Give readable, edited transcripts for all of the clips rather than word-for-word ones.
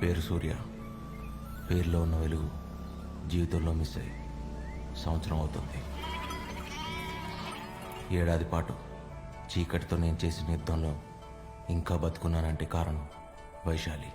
పేరు సూర్య. పేరులో ఉన్న వెలుగు జీవితంలో మిస్ అయ్యి సంవత్సరం అవుతుంది. ఏడాది పాటు చీకటితో నేను చేసిన యుద్ధంలో ఇంకా బతుకున్నానంటే కారణం వైశాలి.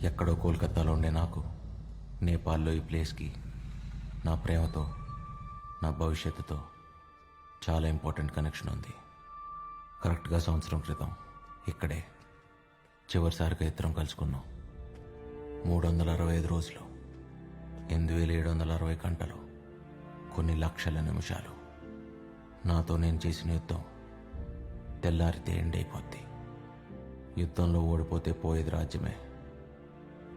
ఎక్కడో కోల్కతాలో ఉండే నాకు నేపాల్లో ఈ ప్లేస్కి నా ప్రేమతో, నా భవిష్యత్తుతో చాలా ఇంపార్టెంట్ కనెక్షన్ ఉంది. కరెక్ట్గా సంవత్సరం క్రితం ఇక్కడే చివరిసారిగా ఇద్దరం కలుసుకున్నాం. 365 రోజులు, 8760 గంటలు, కొన్ని లక్షల నిమిషాలు. నాతో నేను చేసిన యుద్ధం తెల్లారితే ఎండ్ అయిపోద్ది. యుద్ధంలో ఓడిపోతే పోయేది రాజ్యమే,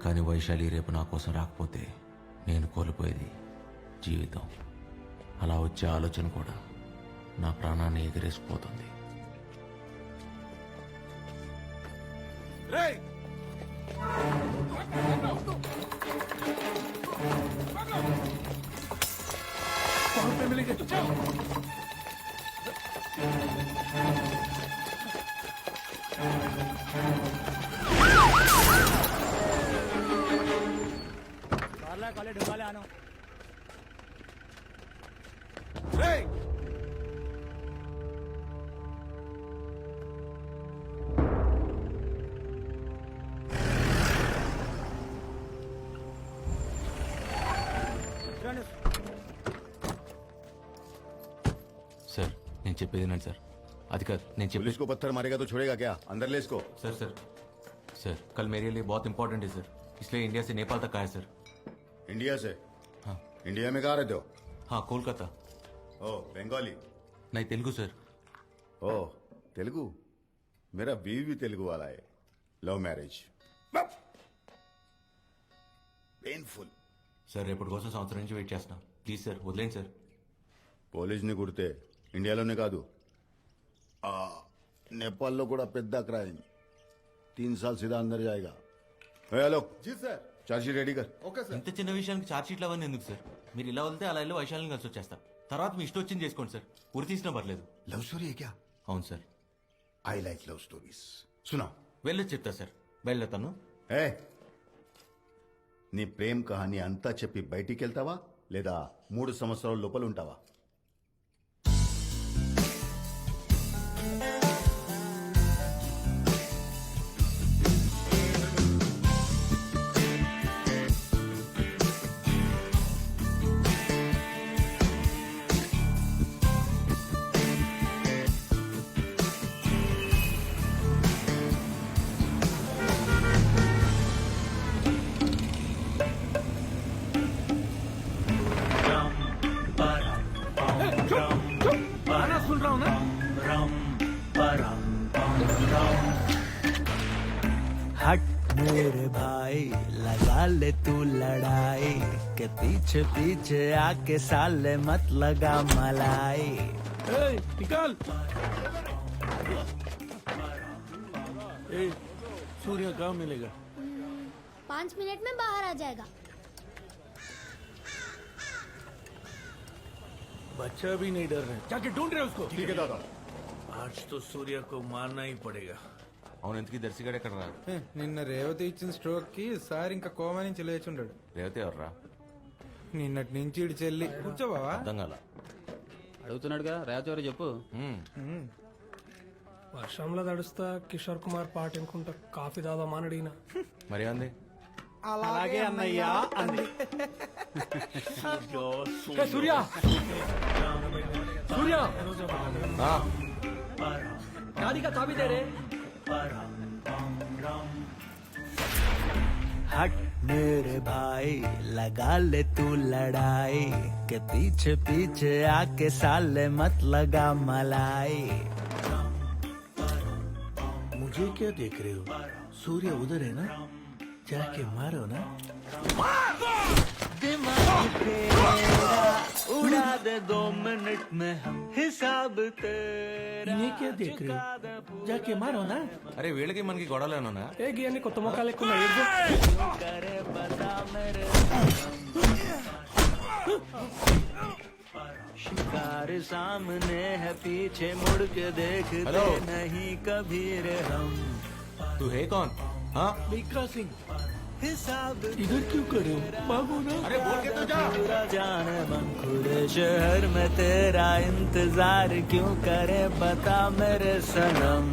కానీ వైశాలి రేపు నా కోసం రాకపోతే నేను కోల్పోయేది జీవితం. అలా వచ్చే ఆలోచన కూడా నా ప్రాణాన్ని ఎగిరేసిపోతుంది. ढुंगाले आनो सर నేను చెప్పేది వినండి సార్. అది కాదు నేను पुलिस को पत्थर मारेगा तो छोड़ेगा क्या? अंदर ले इसको। सर सर सर कल मेरे लिए बहुत इंपॉर्टेंट है सर, इसलिए इंडिया से नेपाल तक आया सर. इंडिया से? हाँ. इंडिया में कहाँ रहते हो? हाँ कोलकाता. ओ बंगाली? नहीं तेलुगु सर. ओ तेलुगु? मेरा बीवी भी तेलुगु वाला है. Love marriage. पेनफुल. సార్ రేపటి కోసం సంవత్సరం నుంచి వెయిట్ చేస్తున్నా. ప్లీజ్ సార్ వదిలేండి సార్. పోలీస్ని కుడితే ఇండియాలోనే కాదు నేపాల్లో కూడా పెద్ద క్రైమ్. 3 साल सीधा अंदर जाएगा. हेलो जी सर. चार्जशीट रेडी कर. Okay sir. ఇంత చిన్న విషయానికి ఛార్జ్ షీట్లు అవన్నీ ఎందుకు సార్? మీరు ఇలా వెళ్తే అలా వెళ్ళి వైశాల్యం కలిసి వచ్చేస్తా. తర్వాత మీ ఇష్టం వచ్చింది చేసుకోండి సార్. ఉరి తీసినా పర్లేదు. लव स्टोरी है क्या? అవును sir. I like love stories. सुना వెళ్ళొచ్చు చెప్తా సార్. బయలుదేరుతాను. ఏ నీ ప్రేమ్ కహాని అంతా చెప్పి బయటికి వెళ్తావా లేదా 3 సంవత్సరాల లోపల ఉంటావా? हट मेरे भाई लगा ले तू लड़ाई के पीछे पीछे आके साले मत लगा मलाई. निकाल. सूर्य कहाँ मिलेगा? 5 मिनट में बाहर आ जाएगा. बच्चा भी नहीं डर रहे. जाके ढूंढ रहे उसको. ठीक है दादा. आज तो सूर्य को मारना ही पड़ेगा. అవును ఎందుకు దర్శిగాడు ఎక్కడ రా? నిన్న రేవతి ఇచ్చిన స్ట్రోక్ కి సార్ ఇంకా కోమా నుంచి లేచుండాడు. రేవతి ఎవర్రా? నిన్నటి నుంచి ఇటు చెల్లి. కూర్చోబావా? అర్థం కాల. అడుగుతున్నాడుగా రాజవారి చెప్పు. వర్షంలో తడుస్తా కిషోర్ కుమార్ పాట అనుకుంటా కాఫీ తాదామని అడిగిన. మరి అంది అలాగే అన్నయ్యా అంది. सूर्या सूर्या गाड़ी का चाबी दे रे. हट मेरे भाई लगा ले तू लड़ाई के पीछे पीछे आके साले मत लगा मलाई. मुझे क्या देख रहे हो? सूर्य उधर है ना, जाके मारो ना। उड़ा दे 2 मिनट में हम हिसाब तेरा इन्हें क्या देख रहे हो? जाके मारो ना। అరే వీళ్ళకి మనకి గొడవలేనా? ఏ గీయన్ని కొత్త మొక్కలు ఎక్కువ करे बता मेरे शिकार सामने है पीछे मुड़ के देखते हेलो। नहीं कभी रे हम तू है कौन? हाँ मिल्खा सिंह हिसाब इधर क्यों करे हो? भागो ना। अरे बोल के तो जा। पूरा जान मन खुले शहर में तेरा इंतजार क्यों करे बता मेरे सनम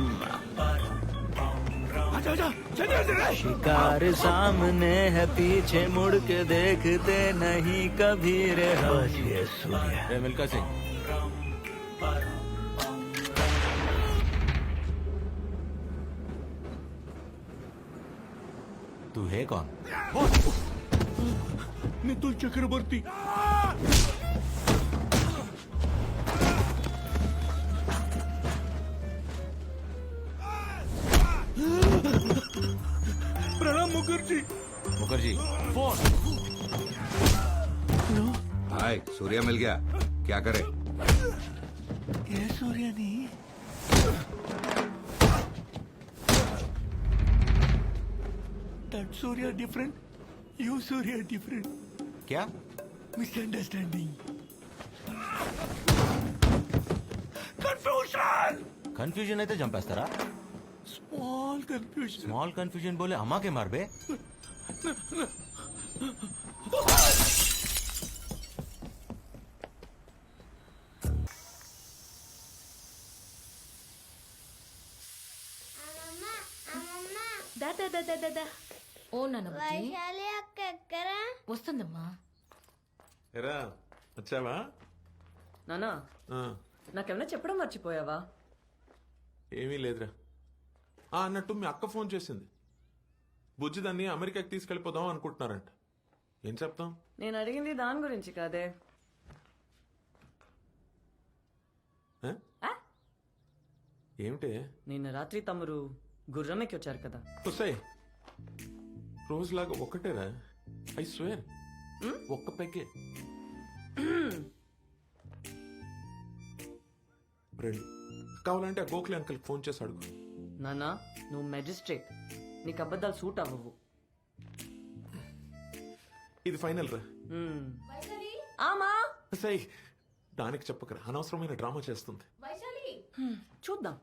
आजा आजा, चलिए जरा। शिकार सामने है पीछे मुड़ के देखते नहीं कभी रे हम ये सूर्य రే మిల్కా సింగ్, तू है कौन? नितुल चक्रवर्ती। प्रणब मुखर्जी। मुखर्जी फोन। हाय, सूर्य मिल गया। क्या करे? ये सूर्य नहीं that Surya different you Surya different क्या? misunderstanding కన్ఫ్యూజన్ అయితే చంపేస్తారా? small confusion స్మాల్ కన్ఫ్యూజన్ బోలే అమ్మాకే మారబే. దా ఓ నాన్న బుజ్జి. వైశాలి అక్క ఎక్కరా? వస్తుందమ్మా. ఎరా వచ్చావా? నానా ఆ, నాకేమన్నా చెప్పడం మర్చిపోయావా? ఏమీ లేదురా. అన్నట్టు మీ అక్క ఫోన్ చేసింది. బుజ్జి దాన్ని అమెరికాకి తీసుకెళ్ళిపోదాం అనుకుంటున్నారంట. ఏం చెప్తాం? నేను అడిగింది దాని గురించి కాదే. ఆ? ఆ? ఏమిటే? నిన్న రాత్రి తమరు గుర్రం ఎక్కి వచ్చారు కదా. వస్తాయి రోజులాగా ఒక్కటేరా. ఐ స్వేర్ ఒక్క పెగ్గే. రెండు కావాలంటే ఆ గోఖలే అంకుల్కి ఫోన్ చేసి అడుగు. నానా నువ్వు మెజిస్ట్రేట్, నీకు అబద్ధాలు సూట్ అవ్వవు. ఇది ఫైనల్ రా. ఆమా సై దానికి చెప్పకరా, అనవసరమైన డ్రామా చేస్తుంది. చూద్దాం.